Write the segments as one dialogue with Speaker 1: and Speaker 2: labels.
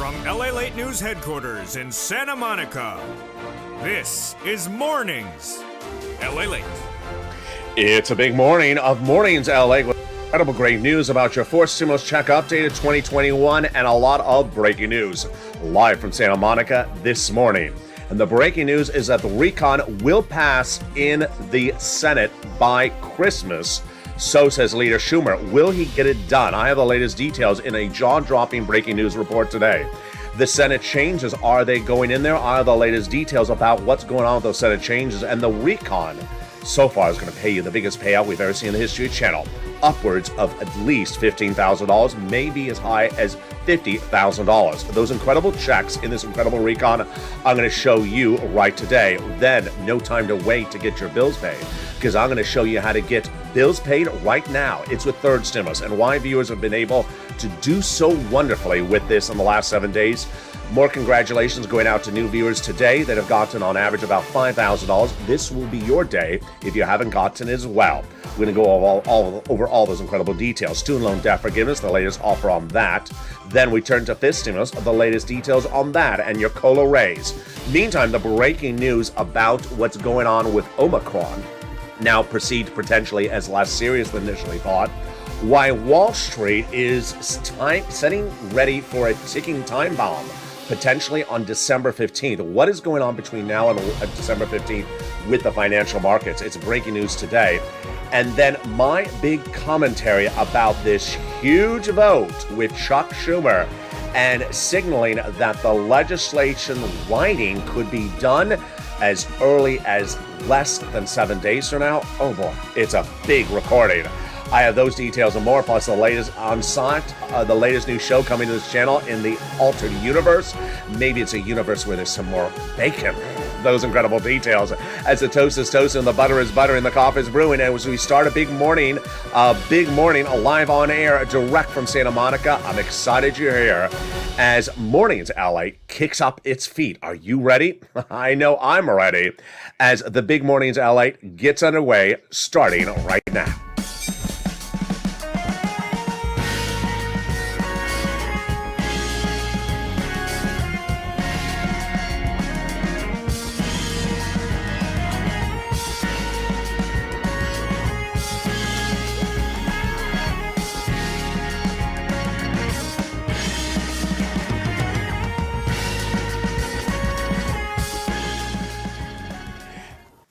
Speaker 1: From LALATE News headquarters in Santa Monica, this is Mornings LALATE.
Speaker 2: It's a big morning of Mornings LA with incredible great news about your fourth stimulus check updated 2021 and a lot of breaking news. Live from Santa Monica this morning. And the breaking news is that the recon will pass in the Senate by Christmas. So says Leader Schumer. Will he get it done? I have the latest details in a jaw-dropping breaking news report today. The Senate changes, are they going in there? I have the latest details about what's going on with those Senate changes. And the recon so far is going to pay you the biggest payout we've ever seen in the history of the channel. Upwards of at least $15,000, maybe as high as $50,000. Those incredible checks in this incredible recon, I'm going to show you right today. Then, no time to wait to get your bills paid, because I'm going to show you how to get bills paid right now. It's with third stimulus, and why viewers have been able to do so wonderfully with this in the last 7 days. More congratulations going out to new viewers today that have gotten on average about $5,000. This will be your day if you haven't gotten it as well. We're going to go over all those incredible details. Student loan debt forgiveness, the latest offer on that. Then we turn to fifth stimulus, the latest details on that, and your COLA raise. Meantime, the breaking news about what's going on with Omicron now perceived potentially as less serious than initially thought. Why Wall Street is setting ready for a ticking time bomb, potentially on December 15th. What is going on between now and December 15th with the financial markets? It's breaking news today. And then my big commentary about this huge vote with Chuck Schumer and signaling that the legislation writing could be done as early as less than 7 days from now. Oh boy, it's a big recording. I have those details and more, plus the latest on site, the latest new show coming to this channel in the altered universe. Maybe it's a universe where there's some more bacon. Those incredible details. As the toast is toast and the butter is butter and the coffee is brewing, and as we start a big morning live on air, direct from Santa Monica. I'm excited you're here as Mornings LA kicks up its feet. Are you ready? I know I'm ready. As the big Mornings LA gets underway, starting right now.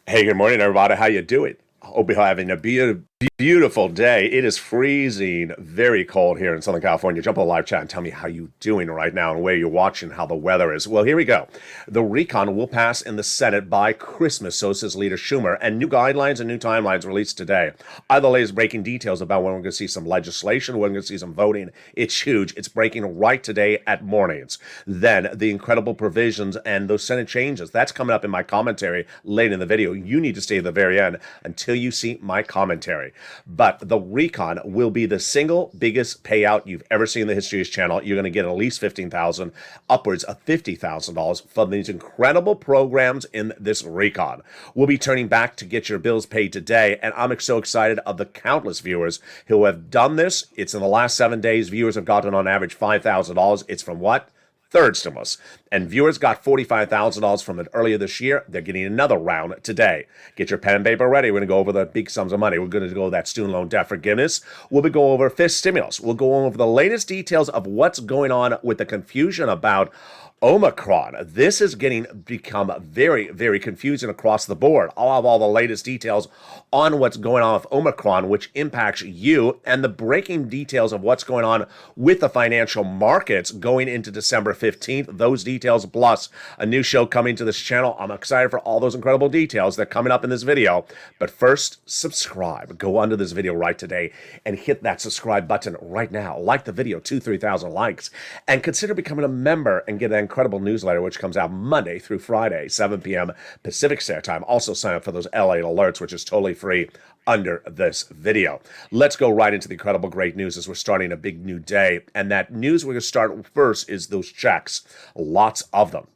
Speaker 2: Hey, good morning, everybody. How you doing? Hope you're having a beautiful day. It is freezing, very cold here in Southern California. Jump on the live chat and tell me how you're doing right now and where you're watching, how the weather is. Well, here we go. The recon will pass in the Senate by Christmas, so says Leader Schumer, and new guidelines and new timelines released today. I have the latest breaking details about when we're going to see some legislation, when we're going to see some voting. It's huge. It's breaking right today at Mornings. Then the incredible provisions and those Senate changes. That's coming up in my commentary late in the video. You need to stay at the very end until you see my commentary. But the recon will be the single biggest payout you've ever seen in the history of this channel. You're going to get at least $15,000, upwards of $50,000 from these incredible programs in this recon. We'll be turning back to get your bills paid today, and I'm so excited of the countless viewers who have done this. It's in the last 7 days. Viewers have gotten on average $5,000. It's from what? Third stimulus. And viewers got $45,000 from it earlier this year. They're getting another round today. Get your pen and paper ready. We're going to go over the big sums of money. We're going to go over that student loan debt forgiveness. We'll be going over fifth stimulus. We'll go over the latest details of what's going on with the confusion about Omicron. This is become very, very confusing across the board. I'll have all the latest details on what's going on with Omicron, which impacts you, and the breaking details of what's going on with the financial markets going into December 15th. Those details plus a new show coming to this channel. I'm excited for all those incredible details that are coming up in this video. But first, subscribe. Go under this video right today and hit that subscribe button right now. Like the video, 2,000-3,000 likes, and consider becoming a member and get an incredible newsletter which comes out Monday through Friday, 7 p.m. Pacific Standard Time. Also sign up for those LA alerts, which is totally free under this video. Let's go right into the incredible great news as we're starting a big new day. And that news we're going to start first is those checks. Lots of them.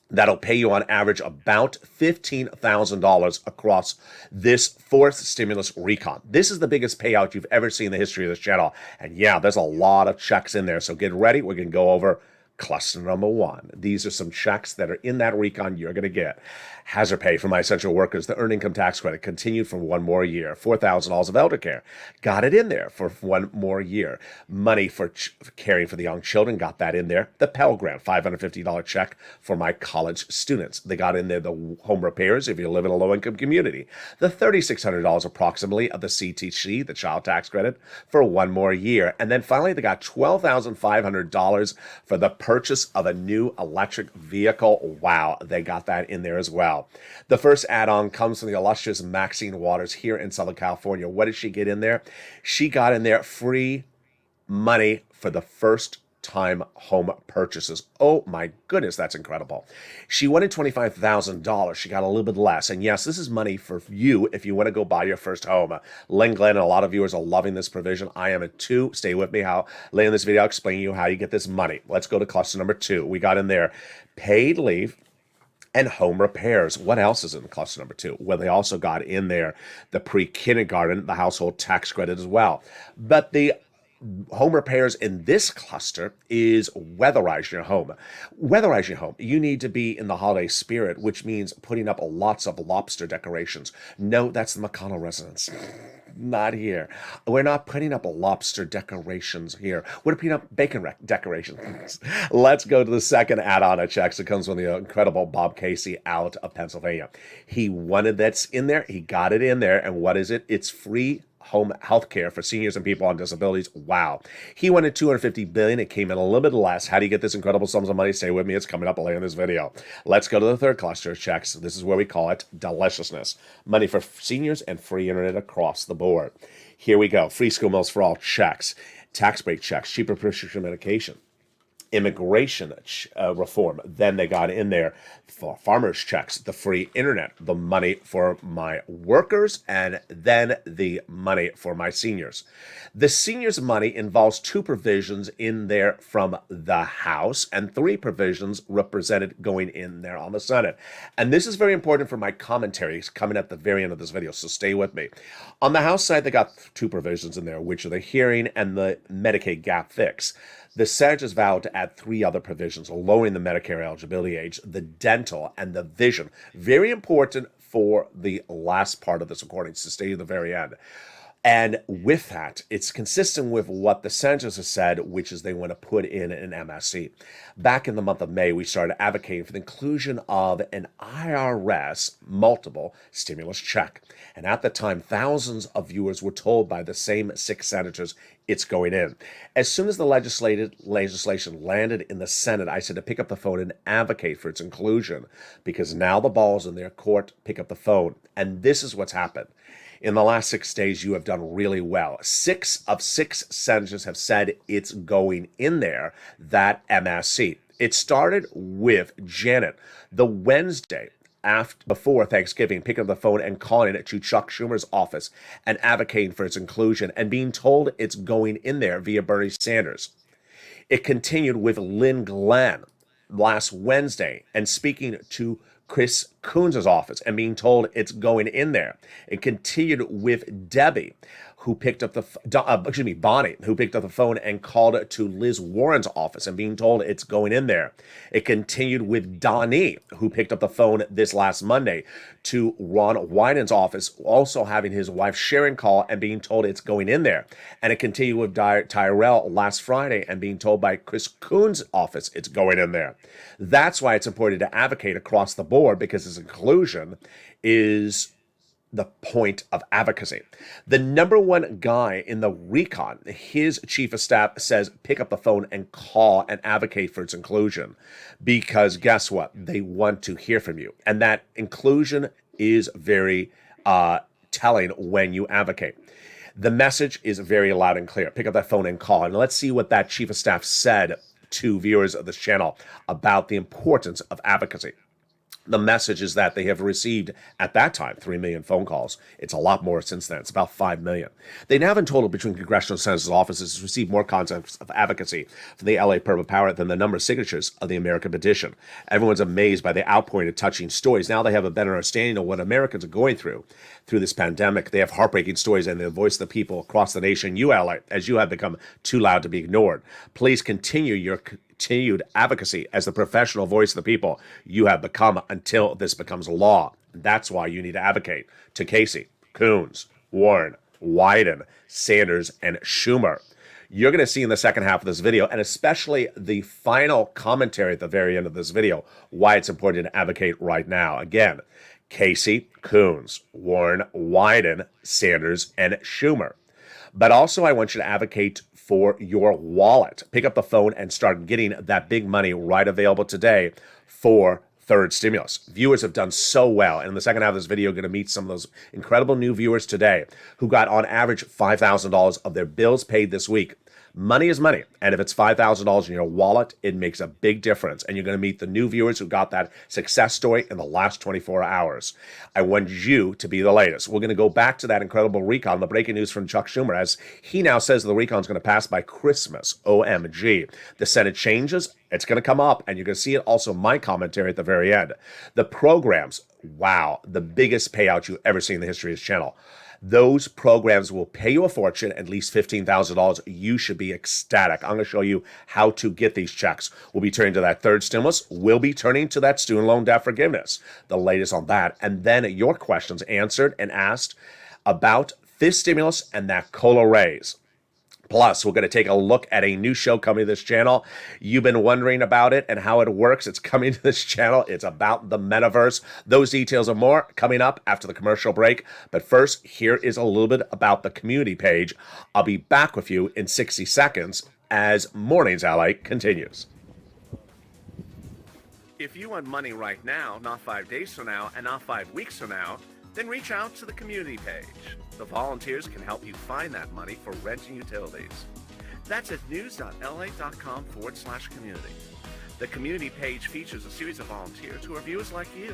Speaker 2: That'll pay you on average about $15,000 across this fourth stimulus recon. This is the biggest payout you've ever seen in the history of this channel. And yeah, there's a lot of checks in there. So get ready. We're going to go over Cluster number one. These are some checks that are in that recon you're going to get. Hazard pay for my essential workers. The earned income tax credit continued for one more year. $4,000 of elder care. Got it in there for one more year. Money for caring for the young children. Got that in there. The Pell Grant, $550 check for my college students. They got in there the home repairs if you live in a low-income community. The $3,600 approximately of the CTC, the child tax credit, for one more year. And then finally, they got $12,500 for the purchase of a new electric vehicle. Wow, they got that in there as well. The first add-on comes from the illustrious Maxine Waters here in Southern California. What did she get in there? She got in there free money for the first time home purchases. Oh my goodness, that's incredible. She wanted $25,000. She got a little bit less. And yes, this is money for you if you want to go buy your first home. Len Glenn and a lot of viewers are loving this provision. I am too. Stay with me. Later in this video, I'll explain to you how you get this money. Let's go to cluster number 2. We got in there paid leave and home repairs. What else is in cluster number 2? Well, they also got in there the pre-kindergarten, the household tax credit as well. But the home repairs in this cluster is weatherizing your home. Weatherizing your home, you need to be in the holiday spirit, which means putting up lots of lobster decorations. No, that's the McConnell residence. Not here. We're not putting up lobster decorations here. We're putting up bacon decorations. Let's go to the second add-on of checks. It comes from the incredible Bob Casey out of Pennsylvania. He wanted that's in there. He got it in there. And what is it? It's free home health care for seniors and people on disabilities. Wow. He wanted $250 billion. It came in a little bit less. How do you get this incredible sums of money? Stay with me. It's coming up later in this video. Let's go to the third cluster of checks. This is where we call it deliciousness. Money for seniors and free internet across the board. Here we go. Free school meals for all checks. Tax break checks. Cheaper prescription medication. Immigration reform. Then they got in there for farmers checks, the free internet, the money for my workers, and then the money for my seniors. The seniors money involves 2 provisions in there from the House and 3 provisions represented going in there on the Senate. And this is very important for my commentaries coming at the very end of this video, so stay with me. On the House side, they got 2 provisions in there, which are the hearing and the Medicaid gap fix. The senators vowed to add 3 other provisions, lowering the Medicare eligibility age, the dental, and the vision. Very important for the last part of this recording, so stay to the very end. And with that, it's consistent with what the senators have said, which is they want to put in an MSC. Back in the month of May, we started advocating for the inclusion of an IRS multiple stimulus check. And at the time, thousands of viewers were told by the same 6 senators it's going in. As soon as the legislation landed in the Senate, I said to pick up the phone and advocate for its inclusion, because now the ball's in their court. Pick up the phone. And this is what's happened. In the last 6 days, you have done really well. 6 of 6 senators have said it's going in there, that MSC. It started with Janet. The Wednesday before Thanksgiving, picking up the phone and calling it to Chuck Schumer's office and advocating for its inclusion and being told it's going in there via Bernie Sanders. It continued with Lynn Glenn last Wednesday and speaking to Chris Coons' office and being told it's going in there. It continued with Debbie, who picked up Bonnie, who picked up the phone and called it to Liz Warren's office and being told it's going in there. It continued with Donnie, who picked up the phone this last Monday to Ron Wyden's office, also having his wife Sharon call and being told it's going in there. And it continued with Tyrell last Friday and being told by Chris Coons' office it's going in there. That's why it's important to advocate across the board, because its inclusion is the point of advocacy. The number 1 guy in the recon, his chief of staff says, pick up the phone and call and advocate for its inclusion, because guess what? They want to hear from you. And that inclusion is very telling when you advocate. The message is very loud and clear. Pick up that phone and call. And let's see what that chief of staff said to viewers of this channel about the importance of advocacy. The message is that they have received, at that time, 3 million phone calls. It's a lot more since then. It's about 5 million. They now have in total, between congressional senators' offices, received more concepts of advocacy from the LA Purple Power than the number of signatures of the American petition. Everyone's amazed by the outpouring of touching stories. Now they have a better understanding of what Americans are going through this pandemic. They have heartbreaking stories, and they voice the people across the nation. You, LA, as you have become too loud to be ignored. Please continue your continued advocacy as the professional voice of the people you have become until this becomes law. That's why you need to advocate to Casey, Coons, Warren, Wyden, Sanders, and Schumer. You're going to see in the second half of this video, and especially the final commentary at the very end of this video, why it's important to advocate right now. Again, Casey, Coons, Warren, Wyden, Sanders, and Schumer. But also, I want you to advocate for your wallet. Pick up the phone and start getting that big money right available today for third stimulus. Viewers have done so well. And in the second half of this video, you're going to meet some of those incredible new viewers today who got on average $5,000 of their bills paid this week. Money is money. And if it's $5,000 in your wallet, it makes a big difference. And you're going to meet the new viewers who got that success story in the last 24 hours. I want you to be the latest. We're going to go back to that incredible recon, the breaking news from Chuck Schumer, as he now says the recon is going to pass by Christmas. OMG. The Senate changes. It's going to come up, and you're going to see it also my commentary at the very end. The programs, wow, the biggest payout you've ever seen in the history of this channel. Those programs will pay you a fortune, at least $15,000. You should be ecstatic. I'm going to show you how to get these checks. We'll be turning to that third stimulus. We'll be turning to that student loan debt forgiveness. The latest on that. And then your questions answered and asked about fifth stimulus and that COLA raise. Plus, we're going to take a look at a new show coming to this channel. You've been wondering about it and how it works. It's coming to this channel. It's about the metaverse. Those details and more coming up after the commercial break. But first, here is a little bit about the community page. I'll be back with you in 60 seconds as Mornings LA continues. If you want money right now, not 5 days from now, and not 5 weeks from now, then reach out to the community page. The volunteers can help you find that money for rent and utilities. That's at news.la.com/community. The community page features a series of volunteers who are viewers like you.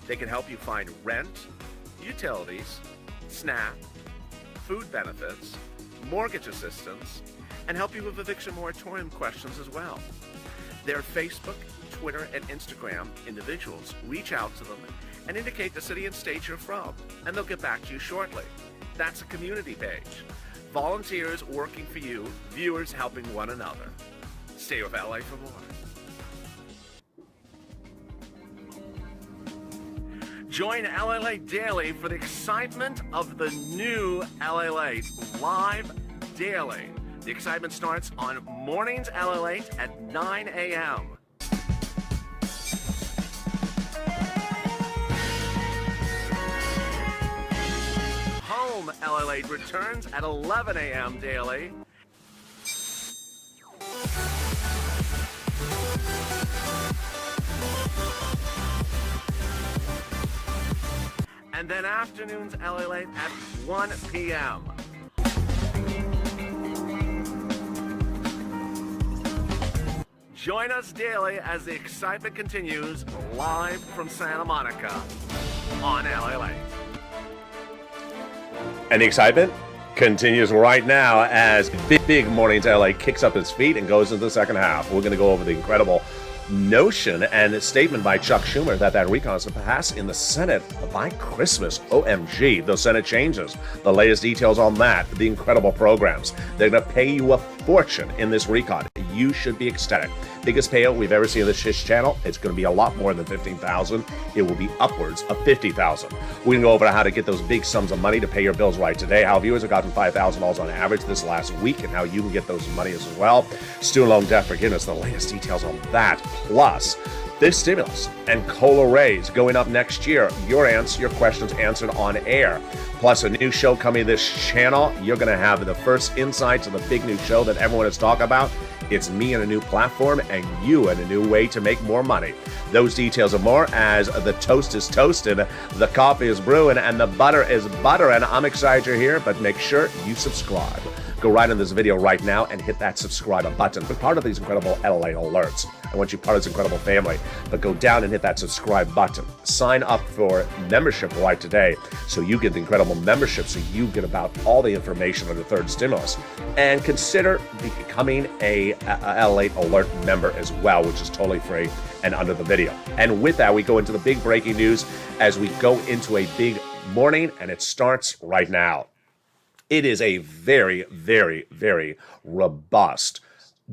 Speaker 2: They can help you find rent, utilities, SNAP, food benefits, mortgage assistance, and help you with eviction moratorium questions as well. Their Facebook, Twitter, and Instagram individuals reach out to them and indicate the city and state you're from, and they'll get back to you shortly. That's a community page. Volunteers working for you, viewers helping one another. Stay with LA for more. Join LALATE daily for the excitement of the new LALATE live daily. The excitement starts on Mornings LALATE at 9 a.m. Home LALATE returns at 11 a.m. daily. And then afternoons LALATE at 1 p.m. Join us daily as the excitement continues live from Santa Monica on LALATE. And the excitement continues right now as Big Mornings LA kicks up its feet and goes into the second half. We're going to go over the incredible notion and statement by Chuck Schumer that recon is to pass in the Senate by Christmas. OMG, those Senate changes. The latest details on that, the incredible programs. They're going to pay you a fortune in this recon. You should be ecstatic. Biggest payout we've ever seen on this Shish channel. It's going to be a lot more than $15,000. It will be upwards of $50,000. We're going to go over how to get those big sums of money to pay your bills right today, how viewers have gotten $5,000 on average this last week, and how you can get those monies as well. Student loan debt forgiveness, the latest details on that. Plus, this stimulus and COLA raise going up next year. Your questions answered on air. Plus, a new show coming to this channel. You're going to have the first insights of the big new show that everyone is talking about. It's me and a new platform, and you and a new way to make more money. Those details and more as the toast is toasted, the coffee is brewing, and the butter is buttering. I'm excited you're here, but make sure you subscribe. Go right in this video right now and hit that subscribe button. Be part of these incredible LA alerts. I want you part of this incredible family, but go down and hit that subscribe button. Sign up for membership right today so you get the incredible membership, so you get about all the information on the third stimulus. And consider becoming a LA alert member as well, which is totally free and under the video. And with that, we go into the big breaking news as we go into a big morning, and it starts right now. It is a very, very, very robust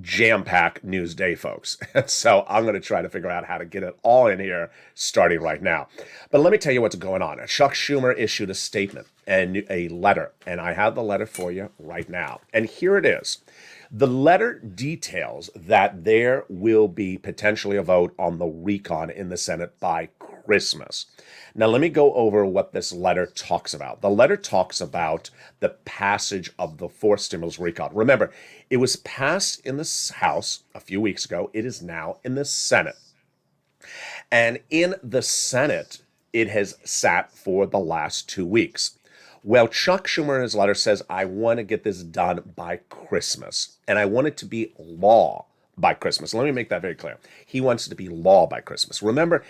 Speaker 2: jam-packed news day, folks. So I'm going to try to figure out how to get it all in here starting right now. But let me tell you what's going on. Chuck Schumer issued a statement and a letter, and I have the letter for you right now. And here it is. The letter details that there will be potentially a vote on the recon in the Senate by Christmas. Now, let me go over what this letter talks about. The letter talks about the passage of the fourth stimulus recon. Remember, it was passed in the House a few weeks ago. It is now in the Senate. And in the Senate, it has sat for the last 2 weeks. Well, Chuck Schumer in his letter says, I want to get this done by Christmas, and I want it to be law by Christmas. Let me make that very clear. He wants it to be law by Christmas. Remember,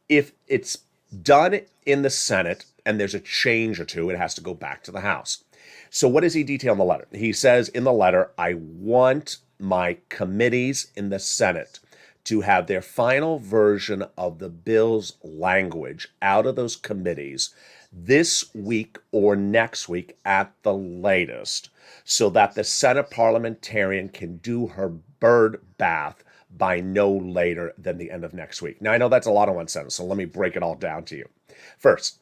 Speaker 2: if it's done in the Senate and there's a change or two, it has to go back to the House. So what does he detail in the letter? He says in the letter, I want my committees in the Senate to have their final version of the bill's language out of those committees this week or next week at the latest, so that the Senate parliamentarian can do her bird bath by no later than the end of next week. Now, I know that's a lot in one sentence, so let me break it all down to you. First,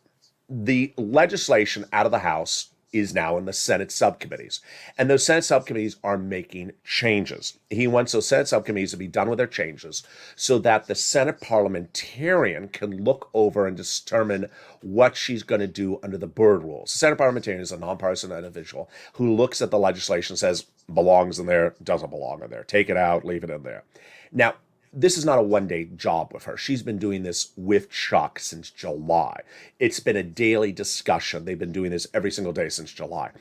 Speaker 2: the legislation out of the House is now in the Senate subcommittees, and those Senate subcommittees are making changes. He wants those Senate subcommittees to be done with their changes so that the Senate parliamentarian can look over and determine what she's going to do under the Byrd rules. The Senate parliamentarian is a nonpartisan individual who looks at the legislation, says belongs in there, doesn't belong in there, take it out, leave it in there. Now, this is not a one-day job with her. She's been doing this with Chuck since July. It's been a daily discussion. They've been doing this every single day since July.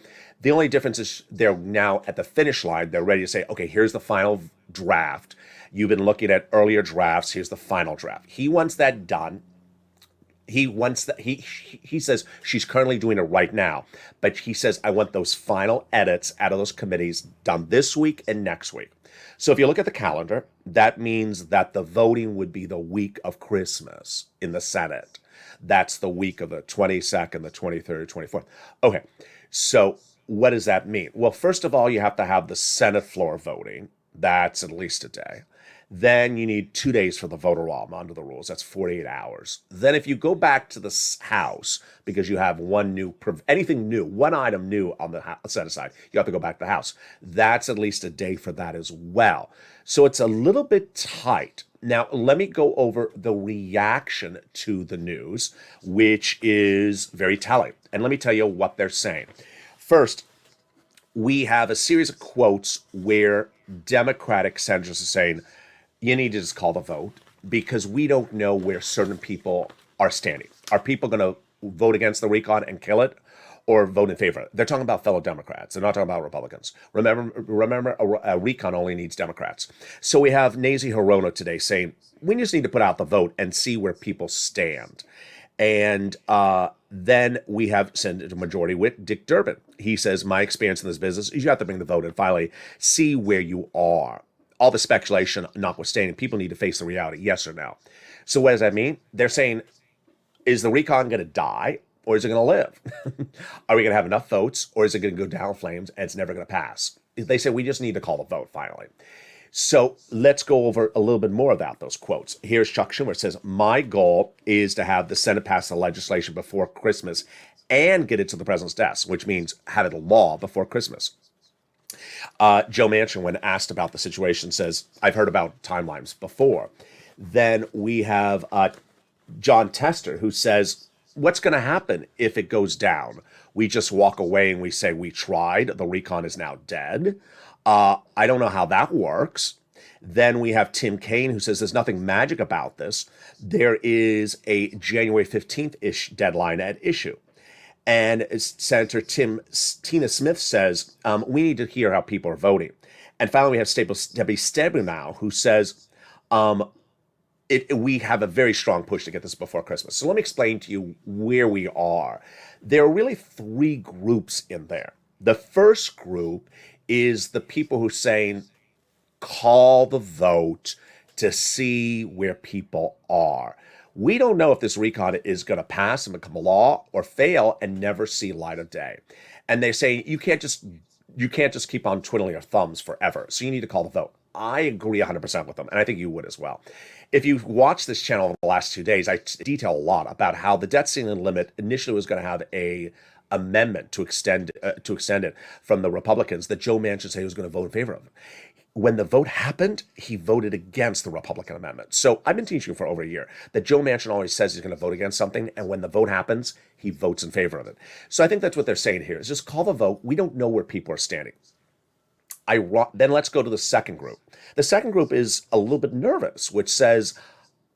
Speaker 2: The only difference is they're now at the finish line. They're ready to say, okay, here's the final draft. You've been looking at earlier drafts. Here's the final draft. He wants that done. He wants that. He says she's currently doing it right now, but he says, I want those final edits out of those committees done this week and next week. So if you look at the calendar, that means that the voting would be the week of Christmas in the Senate. That's the week of the 22nd, the 23rd, 24th. Okay, so what does that mean? Well, first of all, you have to have the Senate floor voting. That's at least a day. Then you need 2 days for the voter roll under the rules. That's 48 hours. Then if you go back to the House, because you have anything new, one item new on the Senate side, you have to go back to the House. That's at least a day for that as well. So it's a little bit tight. Now, let me go over the reaction to the news, which is very telling. And let me tell you what they're saying. First, we have a series of quotes where Democratic senators are saying, you need to just call the vote because we don't know where certain people are standing. Are people going to vote against the recon and kill it or vote in favor? They're talking about fellow Democrats. They're not talking about Republicans. Remember, a recon only needs Democrats. So we have Nazi Hirono today saying, we just need to put out the vote and see where people stand. And then we have Senate Majority Whip Dick Durbin. He says, my experience in this business is you have to bring the vote and finally see where you are. All the speculation notwithstanding, people need to face the reality, yes or no. So what does that mean? They're saying, is the recon going to die or is it going to live? Are we going to have enough votes or is it going to go down in flames and it's never going to pass? They say we just need to call the vote finally. So let's go over a little bit more about those quotes. Here's Chuck Schumer. It says, my goal is to have the Senate pass the legislation before Christmas and get it to the president's desk, which means have it a law before Christmas. Joe Manchin, when asked about the situation, says, I've heard about timelines before. Then we have John Tester, who says, what's going to happen if it goes down? We just walk away and we say, we tried. The recon is now dead. I don't know how that works. Then we have Tim Kaine, who says there's nothing magic about this. There is a January 15th-ish deadline at issue. And Senator Tina Smith says, we need to hear how people are voting. And finally, we have Debbie Stabenow, who says, we have a very strong push to get this before Christmas. So let me explain to you where we are. There are really three groups in there. The first group is the people who are saying, call the vote to see where people are. We don't know if this recon is going to pass and become a law or fail and never see light of day. And they say you can't just you can't just keep on twiddling your thumbs forever. So you need to call the vote. I agree 100% with them, and I think you would as well. If you've watched this channel over the last 2 days, I detail a lot about how the debt ceiling limit initially was going to have a amendment to extend it from the Republicans that Joe Manchin said he was going to vote in favor of. When the vote happened, he voted against the Republican amendment. So I've been teaching for over a year that Joe Manchin always says he's going to vote against something, and when the vote happens, he votes in favor of it. So I think that's what they're saying here, is just call the vote. We don't know where people are standing. Then let's go to the second group. The second group is a little bit nervous, which says,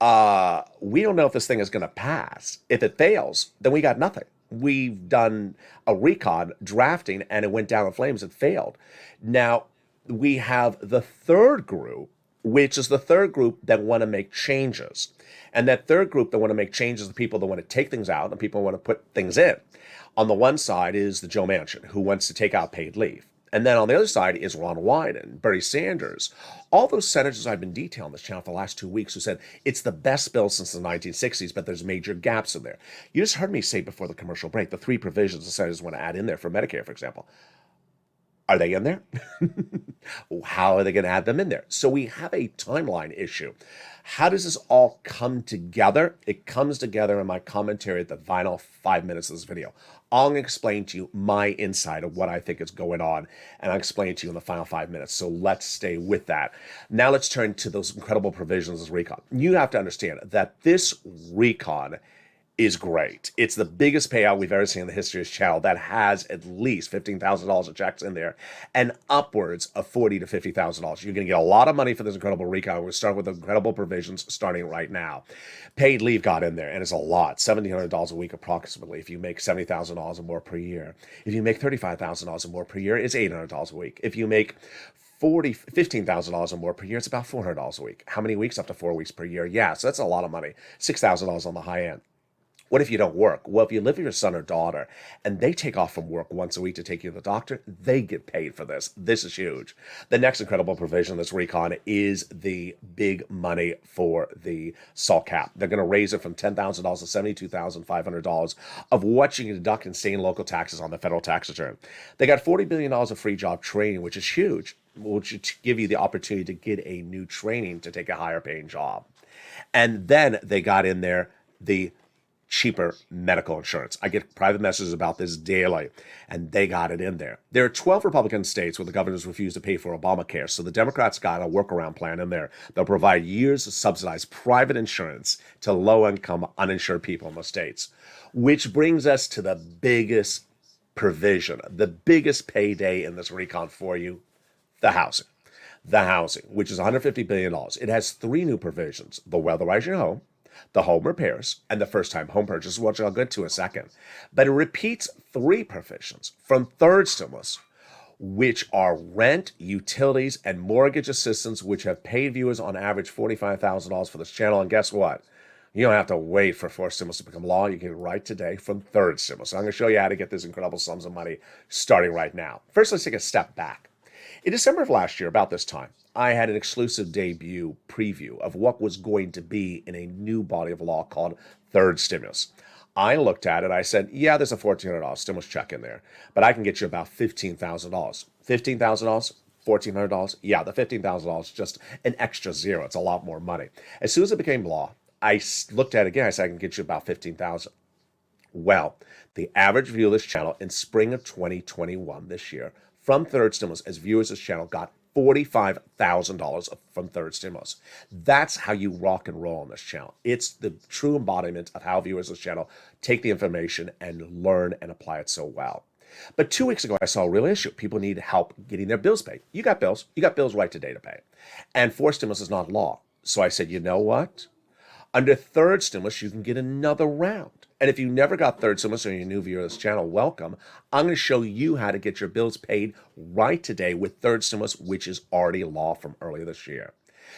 Speaker 2: we don't know if this thing is going to pass. If it fails, then we got nothing. We've done a recon drafting, and it went down in flames. It failed. Now, we have the third group, which is the third group that want to make changes. And that third group that want to make changes, the people that want to take things out and people want to put things in. On the one side is the Joe Manchin, who wants to take out paid leave. And then on the other side is Ron Wyden, Bernie Sanders, all those senators I've been detailing on this channel for the last 2 weeks who said it's the best bill since the 1960s, but there's major gaps in there. You just heard me say before the commercial break, the 3 provisions the senators want to add in there for Medicare, for example. Are they in there? How are they going to add them in there? So we have a timeline issue. How does this all come together? It comes together in my commentary at the final 5 minutes of this video. I'm going to explain to you my insight of what I think is going on, and I'll explain it to you in the final 5 minutes. So let's stay with that. Now let's turn to those incredible provisions of recon. You have to understand that this recon is great. It's the biggest payout we've ever seen in the history of this channel that has at least $15,000 of checks in there and upwards of $40,000 to $50,000. You're going to get a lot of money for this incredible recon. We're starting with incredible provisions starting right now. Paid leave got in there, and it's a lot, $1,700 a week approximately if you make $70,000 or more per year. If you make $35,000 or more per year, it's $800 a week. If you make $15,000 or more per year, it's about $400 a week. How many weeks? Up to 4 weeks per year. Yeah, so that's a lot of money. $6,000 on the high end. What if you don't work? Well, if you live with your son or daughter and they take off from work once a week to take you to the doctor, they get paid for this. This is huge. The next incredible provision in this recon is the big money for the SALT cap. They're going to raise it from $10,000 to $72,500 of what you can deduct in state and local taxes on the federal tax return. They got $40 billion of free job training, which is huge, which give you the opportunity to get a new training to take a higher paying job. And then they got in there the cheaper medical insurance. I get private messages about this daily, and they got it in there. There are 12 Republican states where the governors refuse to pay for Obamacare, so the Democrats got a workaround plan in there. They'll provide years of subsidized private insurance to low-income uninsured people in the states, which brings us to the biggest provision, the biggest payday in this recon for you, the housing. The housing, which is $150 billion. It has 3 new provisions: the weatherize your home, the home repairs, and the first-time home purchase, which I'll get to in a second. But it repeats 3 provisions from third stimulus, which are rent, utilities, and mortgage assistance, which have paid viewers on average $45,000 for this channel. And guess what? You don't have to wait for fourth stimulus to become law. You can get it right today from third stimulus. So I'm going to show you how to get these incredible sums of money starting right now. First, let's take a step back. In December of last year, about this time, I had an exclusive debut preview of what was going to be in a new body of law called third stimulus. I looked at it. I said, yeah, there's a $1,400 stimulus check in there, but I can get you about $15,000. $15,000? $1,400? Yeah, the $15,000 is just an extra zero. It's a lot more money. As soon as it became law, I looked at it again. I said, I can get you about $15,000. Well, the average view of this channel in spring of 2021 this year from third stimulus, as viewers of this channel, got $45,000 from third stimulus. That's how you rock and roll on this channel. It's the true embodiment of how viewers of this channel take the information and learn and apply it so well. But 2 weeks ago, I saw a real issue. People need help getting their bills paid. You got bills. You got bills right today to pay. And fourth stimulus is not law. So I said, you know what? Under third stimulus, you can get another round. And if you never got third stimulus or you're a new viewer of this channel, welcome. I'm going to show you how to get your bills paid right today with third stimulus, which is already law from earlier this year.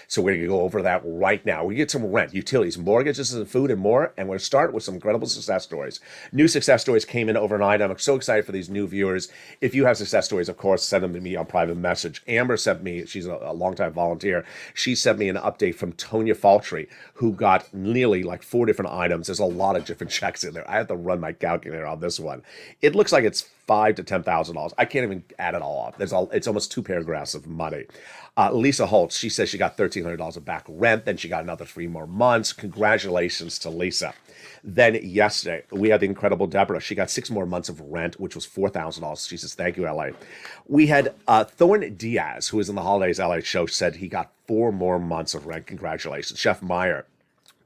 Speaker 2: So we're going to go over that right now. We get some rent, utilities, mortgages, and food and more. And we're going to start with some incredible success stories. New success stories came in overnight. I'm so excited for these new viewers. If you have success stories, of course, send them to me on private message. Amber sent me, she's a longtime volunteer. She sent me an update from Tonya Faltry, who got nearly like 4 different items. There's a lot of different checks in there. I have to run my calculator on this one. It looks like it's $5,000 to $10,000. I can't even add it all up. It's almost 2 paragraphs of money. Lisa Holtz, she says she got $1,300 of back rent. Then she got another 3 more months. Congratulations to Lisa. Then yesterday, we had the incredible Deborah. She got 6 more months of rent, which was $4,000. She says, thank you, LA. We had Thorne Diaz, who was in the Holidays LA show, said he got 4 more months of rent. Congratulations. Chef Meyer,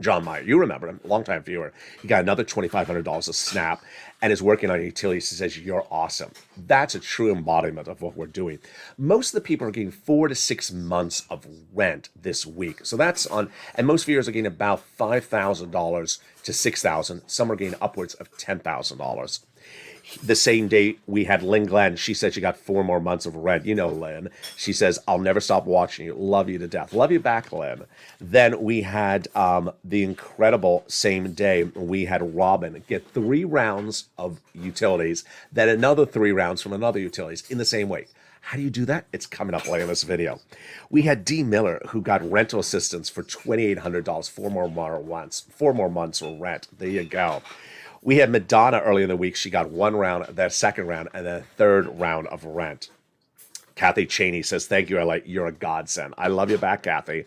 Speaker 2: John Meyer, you remember him, longtime viewer. He got another $2,500 of SNAP and is working on utilities. He says, you're awesome. That's a true embodiment of what we're doing. Most of the people are getting 4 to 6 months of rent this week. So that's on, and most viewers are getting about $5,000 to $6,000. Some are getting upwards of $10,000. The same day we had Lynn Glenn. She said she got 4 more months of rent. You know Lynn. She says, I'll never stop watching you. Love you to death. Love you back, Lynn. Then we had the incredible same day. We had Robin get 3 rounds of utilities, then another 3 rounds from another utilities in the same week. How do you do that? It's coming up later in this video. We had D. Miller, who got rental assistance for $2,800, 4 more months of rent. There you go. We had Madonna earlier in the week. She got 1 round, then 2nd round, and then a 3rd round of rent. Kathy Cheney says, thank you, LA. You're a godsend. I love you back, Kathy.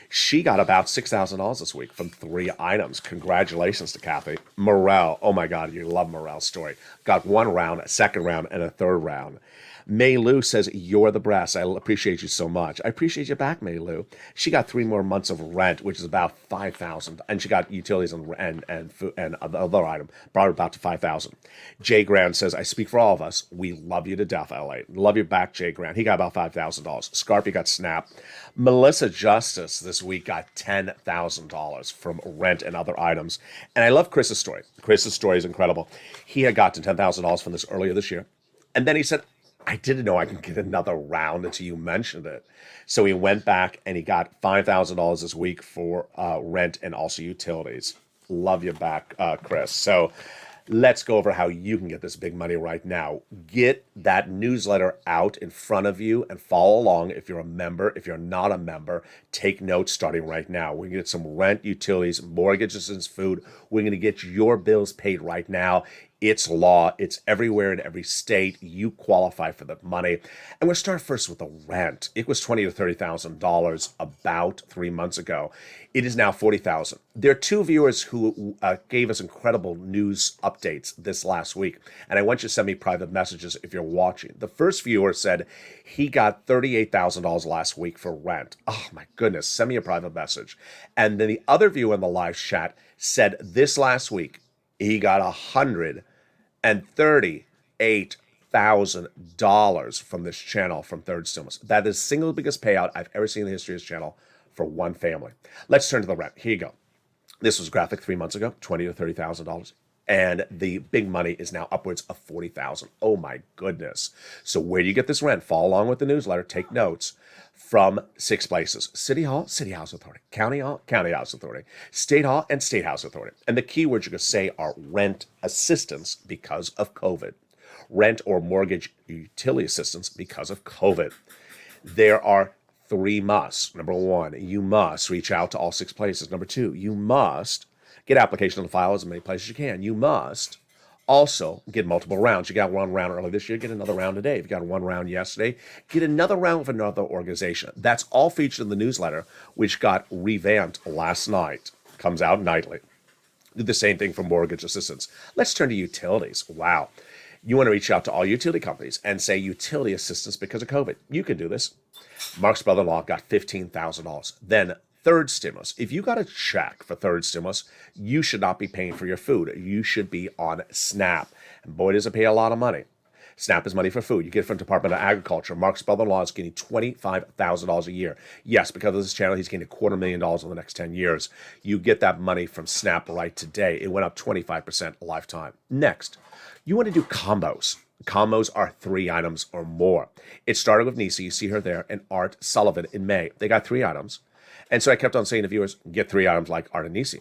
Speaker 2: She got about $6,000 this week from 3 items. Congratulations to Kathy. Morel, oh my God, you love Morel's story. Got 1 round, a 2nd round, and a 3rd round. May Lou says, you're the best. I appreciate you so much. I appreciate you back, May Lou. She got 3 more months of rent, which is about $5,000. And she got utilities and food and other item, brought her about to $5,000. Jay Grant says, I speak for all of us. We love you to death, LA. Love you back, Jay Grant. He got about $5,000. Scarpy got SNAP. Melissa Justice this week got $10,000 from rent and other items. And I love Chris's story. Chris's story is incredible. He had gotten $10,000 from this earlier this year. And then he said, I didn't know I could get another round until you mentioned it. So he went back and he got $5,000 this week for rent and also utilities. Love you back, Chris. So let's go over how you can get this big money right now. Get that newsletter out in front of you and follow along if you're a member. If you're not a member, take notes starting right now. We're going to get some rent, utilities, mortgages, and food. We're going to get your bills paid right now. It's law. It's everywhere in every state. You qualify for the money. And we'll start first with the rent. It was $20,000 to $30,000 about 3 months ago. It is now $40,000. There are 2 viewers who gave us incredible news updates this last week. And I want you to send me private messages if you're watching. The first viewer said he got $38,000 last week for rent. Oh my goodness. Send me a private message. And then the other viewer in the live chat said this last week, he got $138,000 from this channel from Third Stimulus. That is the single biggest payout I've ever seen in the history of this channel for one family. Let's turn to the rent. Here you go. This was graphic 3 months ago, $20,000 to $30,000. And the big money is now upwards of $40,000. Oh my goodness. So where do you get this rent? Follow along with the newsletter. Take notes. From 6 places: City Hall, City House Authority; County Hall, County House Authority; State Hall, and State House Authority. And the keywords you're going to say are rent assistance because of COVID, rent or mortgage utility assistance because of COVID. There are 3 musts. Number 1, you must reach out to all 6 places. Number 2, you must get application on the file as many places as you can. You must also get multiple rounds. You got 1 round early this year, get another round today. If you got 1 round yesterday, get another round with another organization. That's all featured in the newsletter, which got revamped last night. Comes out nightly. Do the same thing for mortgage assistance. Let's turn to utilities. Wow. You want to reach out to all utility companies and say utility assistance because of COVID. You can do this. Mark's brother-in-law got $15,000. Then third stimulus. If you got a check for third stimulus, you should not be paying for your food. You should be on SNAP. And boy, does it pay a lot of money. SNAP is money for food. You get it from Department of Agriculture. Mark's brother-in-law is getting $25,000 a year. Yes, because of this channel, he's getting $250,000 in the next 10 years. You get that money from SNAP right today. It went up 25% lifetime. Next, you want to do combos. Combos are 3 items or more. It started with Nisa, you see her there, and Art Sullivan in May. They got 3 items. And so I kept on saying to viewers, get 3 items like Art and Nisi.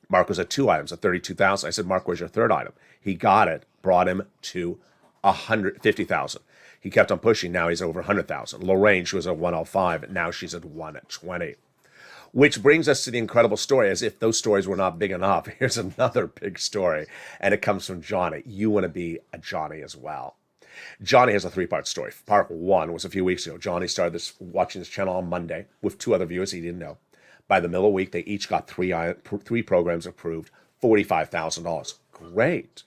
Speaker 2: Mark was at 2 items at $32,000. I said, Mark, where's your 3rd item? He got it, brought him to $150,000. He kept on pushing. Now he's over $100,000. Lorraine, she was at $105. Now she's at $120. Which brings us to the incredible story. As if those stories were not big enough, here's another big story, and it comes from Johnny. You want to be a Johnny as well. Johnny has a three-part story. Part one was a few weeks ago. Johnny started watching this channel on Monday with two other viewers he didn't know. By the middle of the week, they each got three programs approved, $45,000. Great.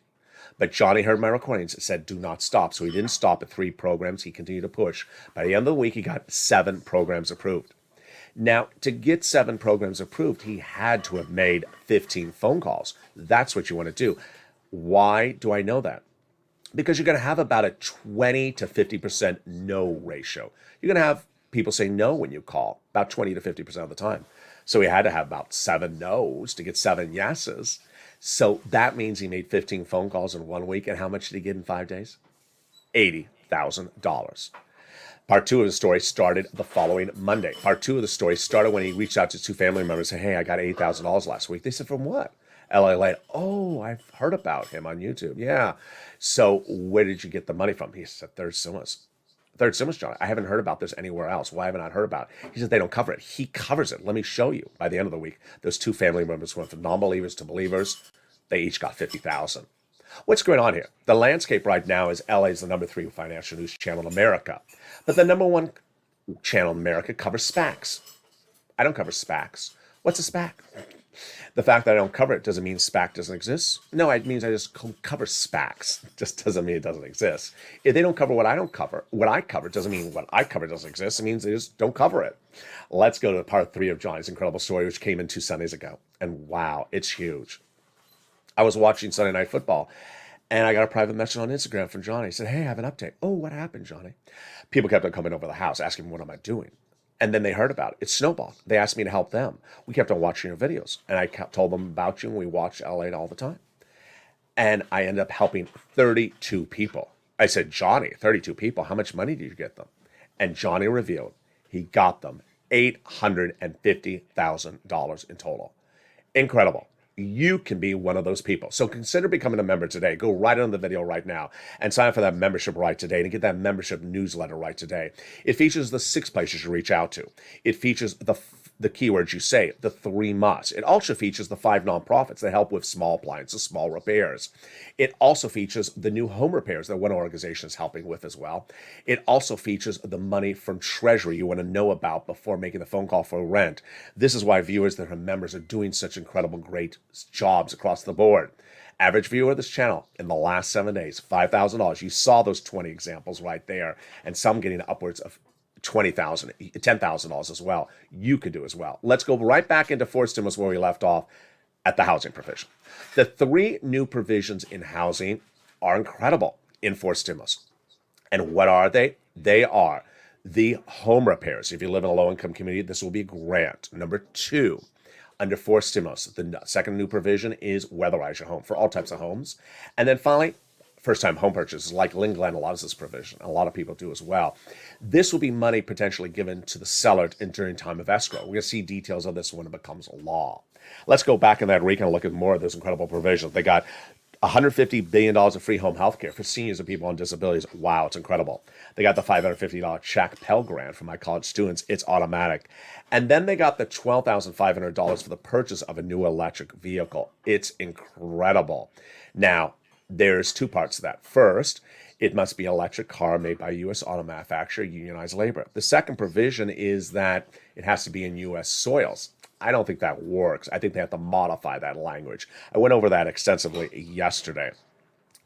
Speaker 2: But Johnny heard my recordings. It said, do not stop. So he didn't stop at 3 programs. He continued to push. By the end of the week, he got 7 programs approved. Now, to get 7 programs approved, he had to have made 15 phone calls. That's what you want to do. Why do I know that? Because you're going to have about a 20 to 50% no ratio. You're going to have people say no when you call, about 20 to 50% of the time. So he had to have about 7 no's to get 7 yeses. So that means he made 15 phone calls in 1 week. And how much did he get in 5 days? $80,000. Part 2 of the story started the following Monday. Part 2 of the story started when he reached out to 2 family members and said, hey, I got $8,000 last week. They said, from what? LALATE. Oh, I've heard about him on YouTube. Yeah. So where did you get the money from? He said, Third Stimulus. Third Stimulus, John. I haven't heard about this anywhere else. Why haven't I heard about it? He said, they don't cover it. He covers it. Let me show you. By the end of the week, those 2 family members went from non-believers to believers. They each got $50,000. What's going on here? The landscape right now is LA is the number 3 financial news channel in America. But the number 1 channel in America covers SPACs. I don't cover SPACs. What's a SPAC? The fact that I don't cover it doesn't mean SPAC doesn't exist. No, it means I just cover SPACs. It just doesn't mean it doesn't exist. If they don't cover what I don't cover, what I cover doesn't mean what I cover doesn't exist. It means they just don't cover it. Let's go to part 3 of Johnny's incredible story, which came in 2 Sundays ago. And wow, it's huge. I was watching Sunday Night Football, and I got a private message on Instagram from Johnny. He said, hey, I have an update. Oh, what happened, Johnny? People kept on coming over the house, asking me, what am I doing? And then they heard about it. It snowballed. They asked me to help them. We kept on watching your videos, and I told them about you, and we watched LALATE all the time. And I ended up helping 32 people. I said, Johnny, 32 people, how much money did you get them? And Johnny revealed he got them $850,000 in total. Incredible. You can be one of those people. So consider becoming a member today. Go right on the video right now and sign up for that membership right today and get that membership newsletter right today. It features the 6 places you reach out to. It features the keywords you say, the 3 musts. It also features the 5 nonprofits that help with small appliances, small repairs. It also features the new home repairs that one organization is helping with as well. It also features the money from Treasury you want to know about before making the phone call for rent. This is why viewers that are members are doing such incredible, great jobs across the board. Average viewer of this channel in the last 7 days, $5,000. You saw those 20 examples right there, and some getting upwards of $20,000, $10,000 as well. You could do as well. Let's go right back into 4 stimulus where we left off at the housing provision. The 3 new provisions in housing are incredible in 4 stimulus. And what are they? They are the home repairs. If you live in a low-income community, this will be a grant. Number 2, under 4 stimulus, the second new provision is weatherize your home for all types of homes. And then finally, first-time home purchases, like Lynn Glenn allows this provision. A lot of people do as well. This will be money potentially given to the seller during time of escrow. We're going to see details of this when it becomes a law. Let's go back in that week and look at more of those incredible provisions. They got $150 billion of free home health care for seniors and people on disabilities. Wow, it's incredible. They got the $550 check Pell Grant for my college students. It's automatic. And then they got the $12,500 for the purchase of a new electric vehicle. It's incredible. Now, there's 2 parts to that. First, it must be an electric car made by a U.S. auto manufacturer, unionized labor. The second provision is that it has to be in U.S. soils. I don't think that works. I think they have to modify that language. I went over that extensively yesterday.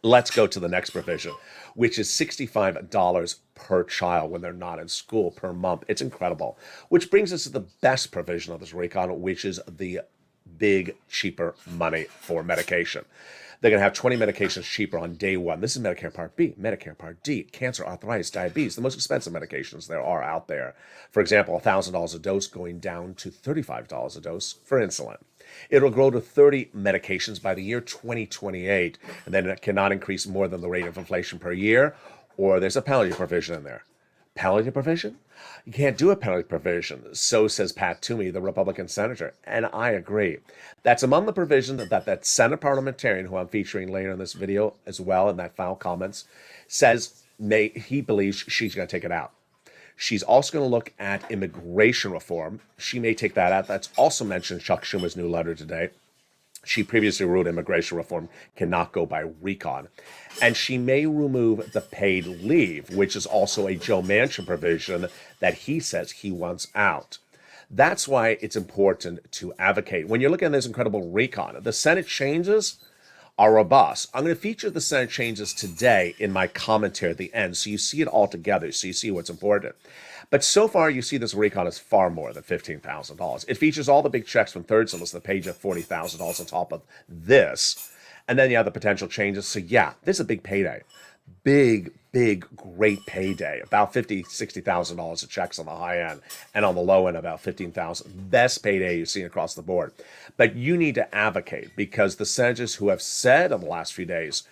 Speaker 2: Let's go to the next provision, which is $65 per child when they're not in school per month. It's incredible. Which brings us to the best provision of this recon, which is the big, cheaper money for medication. They're going to have 20 medications cheaper on day 1. This is Medicare Part B, Medicare Part D, cancer, arthritis, diabetes, the most expensive medications there are out there. For example, $1,000 a dose going down to $35 a dose for insulin. It'll grow to 30 medications by the year 2028, and then it cannot increase more than the rate of inflation per year, or there's a penalty provision in there. Penalty provision? You can't do a penalty provision. So says Pat Toomey, the Republican senator. And I agree. That's among the provisions that Senate parliamentarian, who I'm featuring later in this video as well in that final comments, says he believes she's going to take it out. She's also going to look at immigration reform. She may take that out. That's also mentioned in Chuck Schumer's new letter today. She previously ruled immigration reform cannot go by recon. And she may remove the paid leave, which is also a Joe Manchin provision that he says he wants out. That's why it's important to advocate. When you're looking at this incredible recon, the Senate changes are robust. I'm going to feature the Senate changes today in my commentary at the end, so you see it all together, so you see what's important. But so far, you see this recon is far more than $15,000. It features all the big checks from third stimulus, the page of $40,000 on top of this. And then you have the potential changes. So yeah, this is a big payday. Big, great payday. About $50,000, $60,000 of checks on the high end, and on the low end, about $15,000. Best payday you've seen across the board. But you need to advocate, because the senators who have said in the last few days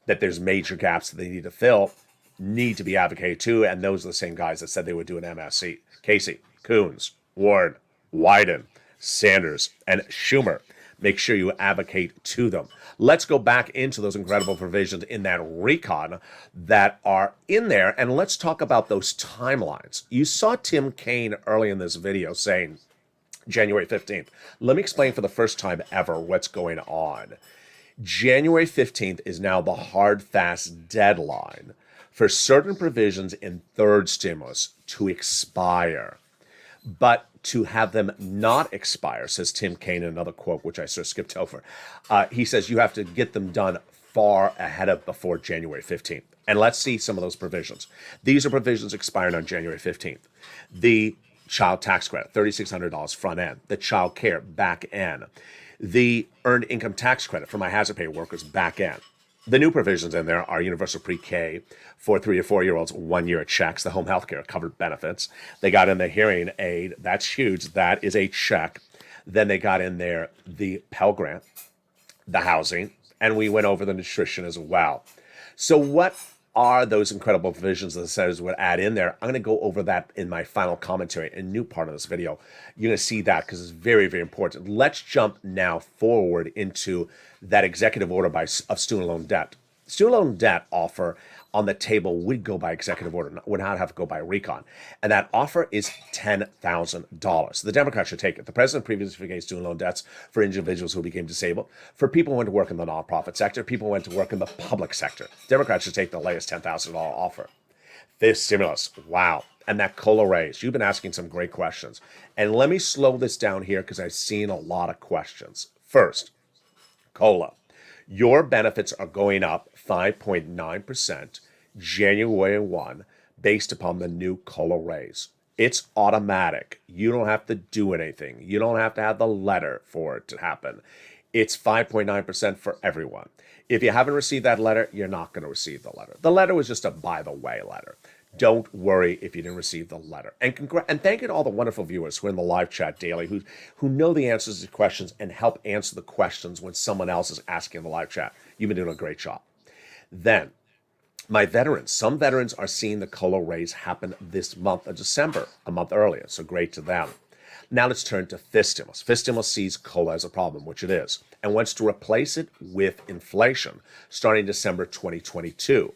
Speaker 2: that there's major gaps that they need to fill need to be advocated too. And those are the same guys that said they would do an MSC. Casey, Coons, Warren, Wyden, Sanders, and Schumer. Make sure you advocate to them. Let's go back into those incredible provisions in that recon that are in there, and let's talk about those timelines. You saw Tim Kaine early in this video saying January 15th. Let me explain for the first time ever what's going on. January 15th is now the hard, fast deadline for certain provisions in third stimulus to expire. But to have them not expire, says Tim Kaine in another quote, which I sort of skipped over. He says you have to get them done far ahead of before January 15th. And let's see some of those provisions. These are provisions expiring on January 15th. The child tax credit, $3,600 front end. The child care, back end. The earned income tax credit for my hazard pay workers, back end. The new provisions in there are universal pre-K for 3 to 4 year olds, 1 year checks, the home health care covered benefits. They got in the hearing aid. That's huge. That is a check. Then they got in there the Pell Grant, the housing, and we went over the nutrition as well. So what are those incredible provisions that the senators would add in there? I'm going to go over that in my final commentary, a new part of this video. You're going to see that because it's very, very important. Let's jump now forward into that executive order of student loan debt. Student loan debt offer on the table would go by executive order, would not have to go by recon. And that offer is $10,000. The Democrats should take it. The president previously forgave student loan debts for individuals who became disabled, for people who went to work in the nonprofit sector, people who went to work in the public sector. Democrats should take the latest $10,000 offer. This stimulus, wow. And that COLA raise. You've been asking some great questions. And let me slow this down here because I've seen a lot of questions. First, COLA. Your benefits are going up 5.9% January 1 based upon the new COLA raise. It's automatic. You don't have to do anything. You don't have to have the letter for it to happen. It's 5.9% for everyone. If you haven't received that letter, you're not going to receive the letter. The letter was just a by the way letter. Don't worry if you didn't receive the letter. And thank you to all the wonderful viewers who are in the live chat daily, who know the answers to questions and help answer the questions when someone else is asking in the live chat. You've been doing a great job. Then, my veterans. Some veterans are seeing the COLA raise happen this month of December, a month earlier. So great to them. Now let's turn to FIST stimulus. FIST stimulus sees COLA as a problem, which it is, and wants to replace it with inflation starting December 2022.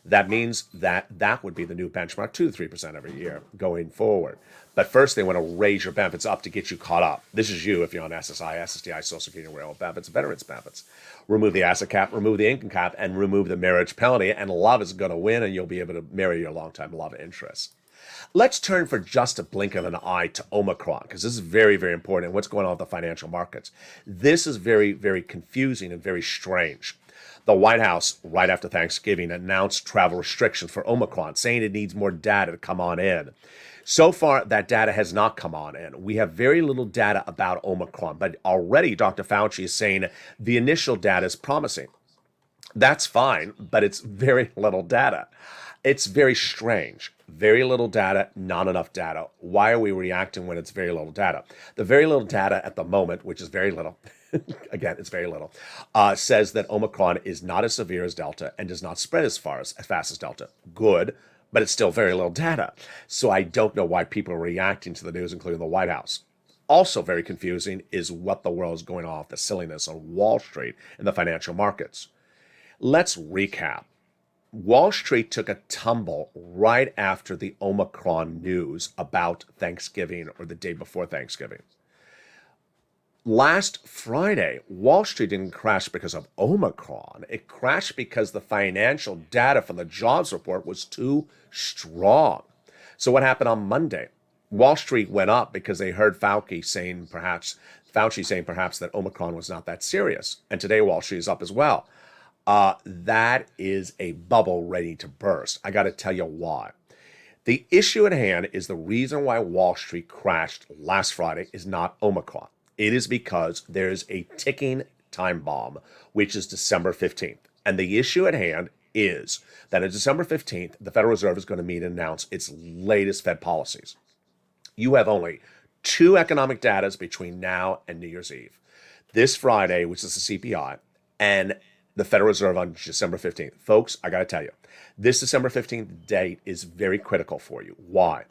Speaker 2: That means that would be the new benchmark, 2 to 3% every year going forward. But first, they want to raise your benefits up to get you caught up. This is you if you're on SSI, SSDI, Social Security, Railroad benefits, veterans benefits. Remove the asset cap, remove the income cap, and remove the marriage penalty, and love is going to win, and you'll be able to marry your longtime love interest. Let's turn for just a blink of an eye to Omicron, because this is very, very important and what's going on with the financial markets. This is very, very confusing and very strange. The White House, right after Thanksgiving, announced travel restrictions for Omicron, saying it needs more data to come on in. So far, that data has not come on in. We have very little data about Omicron, but already Dr. Fauci is saying the initial data is promising. That's fine, but it's very little data. It's very strange. Very little data, not enough data. Why are we reacting when it's very little data? The very little data at the moment, which is very little, again, it's very little, says that Omicron is not as severe as Delta and does not spread as fast as Delta. Good, but it's still very little data. So I don't know why people are reacting to the news, including the White House. Also very confusing is what the world is going on with the silliness on Wall Street and the financial markets. Let's recap. Wall Street took a tumble right after the Omicron news about Thanksgiving or the day before Thanksgiving. Last Friday, Wall Street didn't crash because of Omicron. It crashed because the financial data from the jobs report was too strong. So what happened on Monday? Wall Street went up because they heard Fauci saying perhaps that Omicron was not that serious. And today Wall Street is up as well. That is a bubble ready to burst. I got to tell you why. The issue at hand is the reason why Wall Street crashed last Friday is not Omicron. It is because there's a ticking time bomb, which is December 15th. And the issue at hand is that on December 15th, the Federal Reserve is going to meet and announce its latest Fed policies. You have only two economic datas between now and New Year's Eve. This Friday, which is the CPI, and the Federal Reserve on December 15th. Folks, I got to tell you, this December 15th date is very critical for you. Why?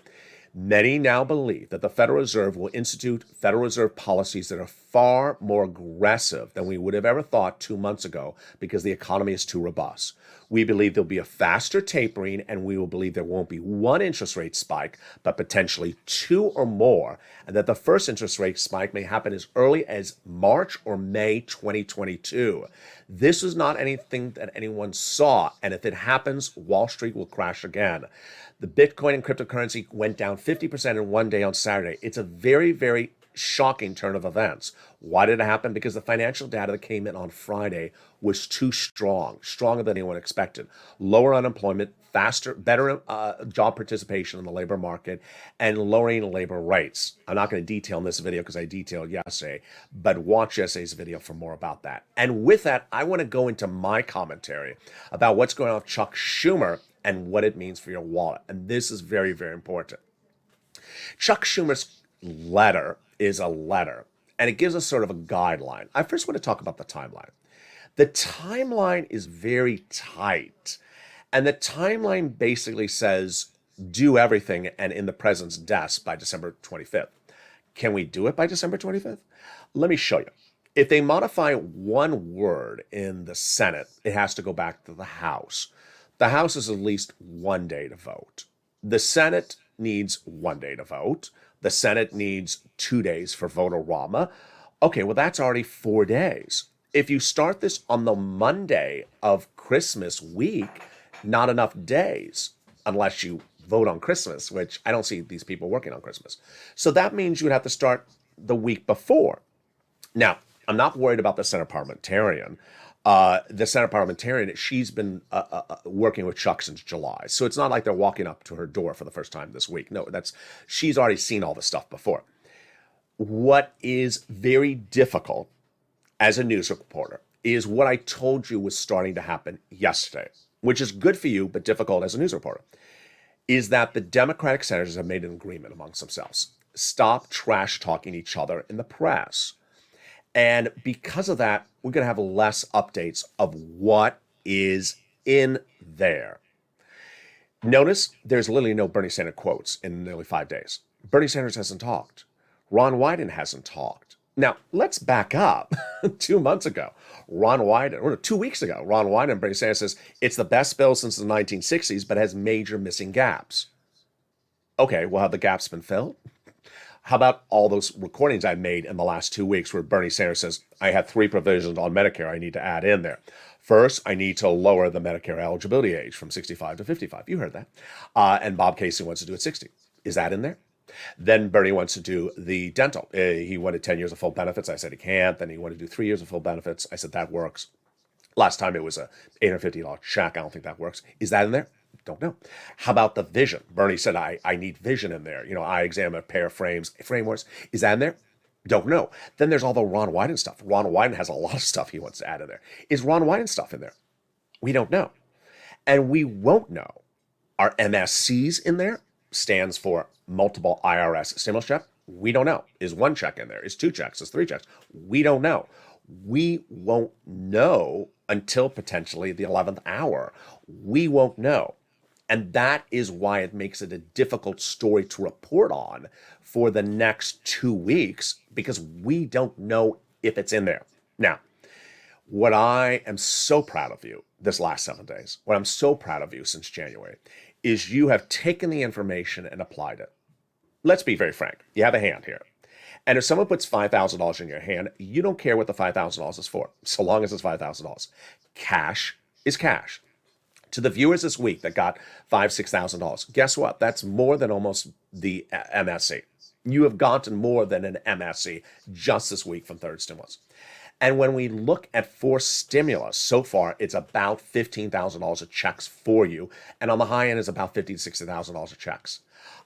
Speaker 2: Many now believe that the Federal Reserve will institute Federal Reserve policies that are far more aggressive than we would have ever thought 2 months ago because the economy is too robust. We believe there'll be a faster tapering, and we will believe there won't be one interest rate spike, but potentially two or more, and that the first interest rate spike may happen as early as March or May 2022. This is not anything that anyone saw, and if it happens, Wall Street will crash again. The Bitcoin and cryptocurrency went down 50% in one day on Saturday. It's a very, very shocking turn of events. Why did it happen? Because the financial data that came in on Friday was too strong, stronger than anyone expected. Lower unemployment, faster, better job participation in the labor market, and lowering labor rates. I'm not going to detail in this video because I detailed yesterday, but watch yesterday's video for more about that. And with that, I want to go into my commentary about what's going on with Chuck Schumer and what it means for your wallet. And this is very, very important. Chuck Schumer's letter is a letter, and it gives us sort of a guideline. I first want to talk about the timeline. The timeline is very tight, and the timeline basically says do everything and in the president's desk by December 25th. Can we do it by December 25th? Let me show you. If they modify one word in the Senate, it has to go back to the House. The House is at least 1 day to vote. The Senate needs 1 day to vote. The Senate needs 2 days for vote-a-rama. Okay, well, that's already 4 days. If you start this on the Monday of Christmas week, not enough days, unless you vote on Christmas, which I don't see these people working on Christmas. So that means you would have to start the week before. Now, I'm not worried about the Senate parliamentarian. The Senate parliamentarian, she's been working with Chuck since July. So it's not like they're walking up to her door for the first time this week. No, she's already seen all this stuff before. What is very difficult as a news reporter is what I told you was starting to happen yesterday, which is good for you, but difficult as a news reporter, is that the Democratic senators have made an agreement amongst themselves. Stop trash talking each other in the press. And because of that, we're going to have less updates of what is in there. Notice there's literally no Bernie Sanders quotes in nearly 5 days. Bernie Sanders hasn't talked. Ron Wyden hasn't talked. Now, let's back up. 2 months ago, Ron Wyden, or 2 weeks ago, Ron Wyden and Bernie Sanders says it's the best bill since the 1960s, but has major missing gaps. Okay, well, have the gaps been filled? How about all those recordings I made in the last 2 weeks where Bernie Sanders says, I had 3 provisions on Medicare I need to add in there. First, I need to lower the Medicare eligibility age from 65 to 55. You heard that. And Bob Casey wants to do it 60. Is that in there? Then Bernie wants to do the dental. He wanted 10 years of full benefits. I said he can't. Then he wanted to do 3 years of full benefits. I said that works. Last time it was a $850 check. I don't think that works. Is that in there? Don't know. How about the vision? Bernie said, I need vision in there. You know, I examine a pair of frameworks. Is that in there? Don't know. Then there's all the Ron Wyden stuff. Ron Wyden has a lot of stuff he wants to add in there. Is Ron Wyden stuff in there? We don't know. And we won't know. Are MSCs in there? Stands for multiple IRS stimulus check? We don't know. Is 1 check in there? Is 2 checks? Is 3 checks? We don't know. We won't know until potentially the 11th hour. We won't know. And that is why it makes it a difficult story to report on for the next 2 weeks, because we don't know if it's in there. Now, what I am so proud of you this last 7 days, what I'm so proud of you since January, is you have taken the information and applied it. Let's be very frank. You have a hand here. And if someone puts $5,000 in your hand, you don't care what the $5,000 is for, so long as it's $5,000. Cash is cash. To the viewers this week that got $5,000, $6,000, guess what? That's more than almost the MSC. You have gotten more than an MSC just this week from third stimulus. And when we look at forced stimulus, so far it's about $15,000 of checks for you, and on the high end is about $50,000 to $60,000 of checks.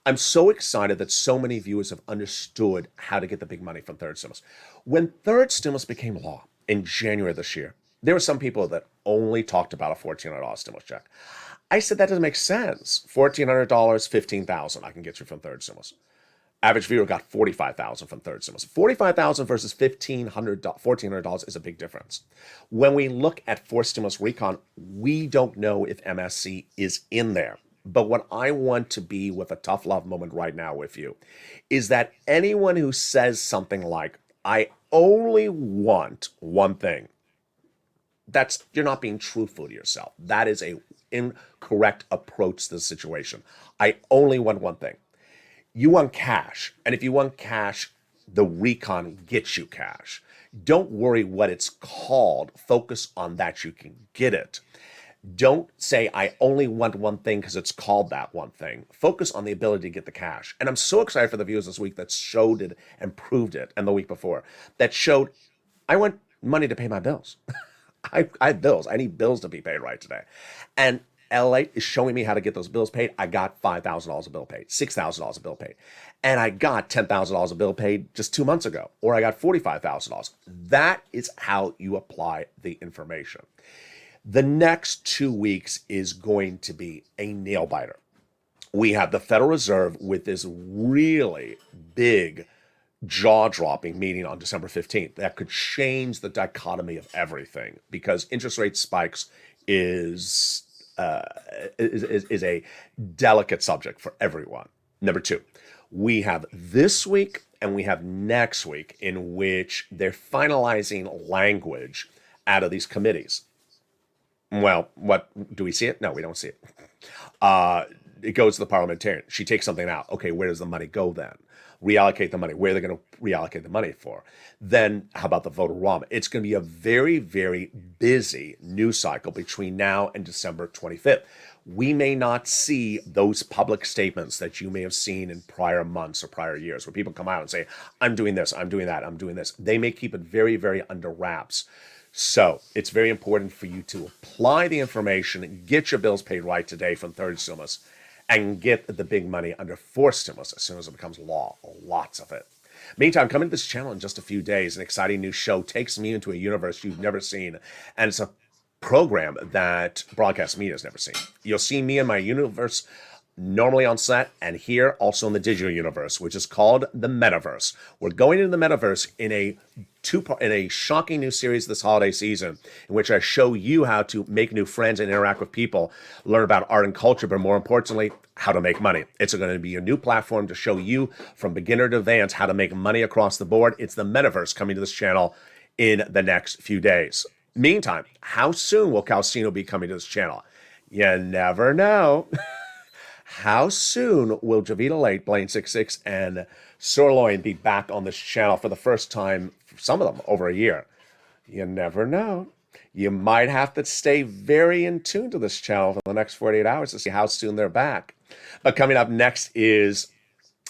Speaker 2: I'm so excited that so many viewers have understood how to get the big money from third stimulus. When third stimulus became law in January of this year, there were some people that only talked about a $1,400 stimulus check. I said that doesn't make sense. $1,400, $15,000 I can get you from third stimulus. Average viewer got $45,000 from third stimulus. $45,000 versus $1,400 is a big difference. When we look at forced stimulus recon, we don't know if MSC is in there. But what I want to be with a tough love moment right now with you is that anyone who says something like, I only want one thing, you're not being truthful to yourself. That is a incorrect approach to the situation. I only want one thing. You want cash. And if you want cash, the recon gets you cash. Don't worry what it's called. Focus on that you can get it. Don't say, I only want one thing because it's called that one thing. Focus on the ability to get the cash. And I'm so excited for the viewers this week that showed it and proved it, and the week before, that showed, I want money to pay my bills. I have bills. I need bills to be paid right today. And LALATE is showing me how to get those bills paid. I got $5,000 a bill paid, $6,000 a bill paid. And I got $10,000 a bill paid just 2 months ago, or I got $45,000. That is how you apply the information. The next 2 weeks is going to be a nail biter. We have the Federal Reserve with this really big jaw-dropping meeting on December 15th that could change the dichotomy of everything, because interest rate spikes is a delicate subject for everyone. Number 2, we have this week and we have next week in which they're finalizing language out of these committees. Well, what do we see it? No, we don't see it. It goes to the parliamentarian. She takes something out. Okay, where does the money go then? Reallocate the money. Where are they going to reallocate the money for? Then how about the vote-a-rama? It's going to be a very, very busy news cycle between now and December 25th. We may not see those public statements that you may have seen in prior months or prior years where people come out and say, I'm doing this, I'm doing that, I'm doing this. They may keep it very, very under wraps. So it's very important for you to apply the information, get your bills paid right today from third stimulus, and get the big money under fourth stimulus as soon as it becomes law. Lots of it. Meantime, coming to this channel in just a few days, an exciting new show takes me into a universe you've never seen, and it's a program that broadcast media has never seen. You'll see me in my universe normally on set, and here also in the digital universe, which is called the Metaverse. We're going into the Metaverse in a shocking new series this holiday season, in which I show you how to make new friends and interact with people, learn about art and culture, but more importantly, how to make money. It's going to be a new platform to show you from beginner to advanced how to make money across the board. It's the Metaverse coming to this channel in the next few days. Meantime, how soon will Calcino be coming to this channel? You never know. How soon will Javita Late, Blaine 66, and Sirloin be back on this channel for the first time, some of them over a year? You never know. You might have to stay very in tune to this channel for the next 48 hours to see how soon they're back. But coming up next is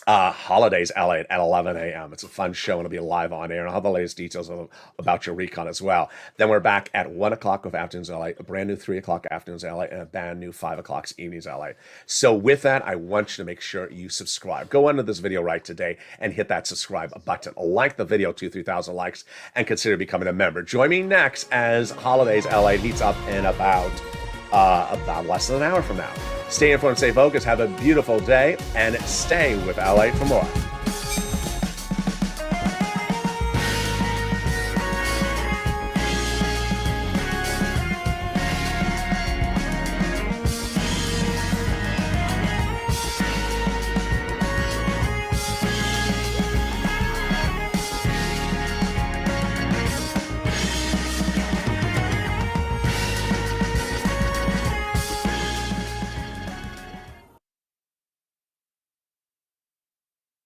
Speaker 2: Holidays LA at 11 a.m. It's a fun show, and it'll be live on air, and I'll have the latest details about your recon as well. Then we're back at 1 o'clock with Afternoons LA, a brand new 3 o'clock Afternoons LA, and a brand new 5 o'clock Evenings LA. So with that, I want you to make sure you subscribe. Go under this video right today and hit that subscribe button. Like the video, 2,000-3,000 likes, and consider becoming a member. Join me next as Holidays LA heats up in about less than an hour from now. Stay informed, stay focused, have a beautiful day, and stay with LA for more.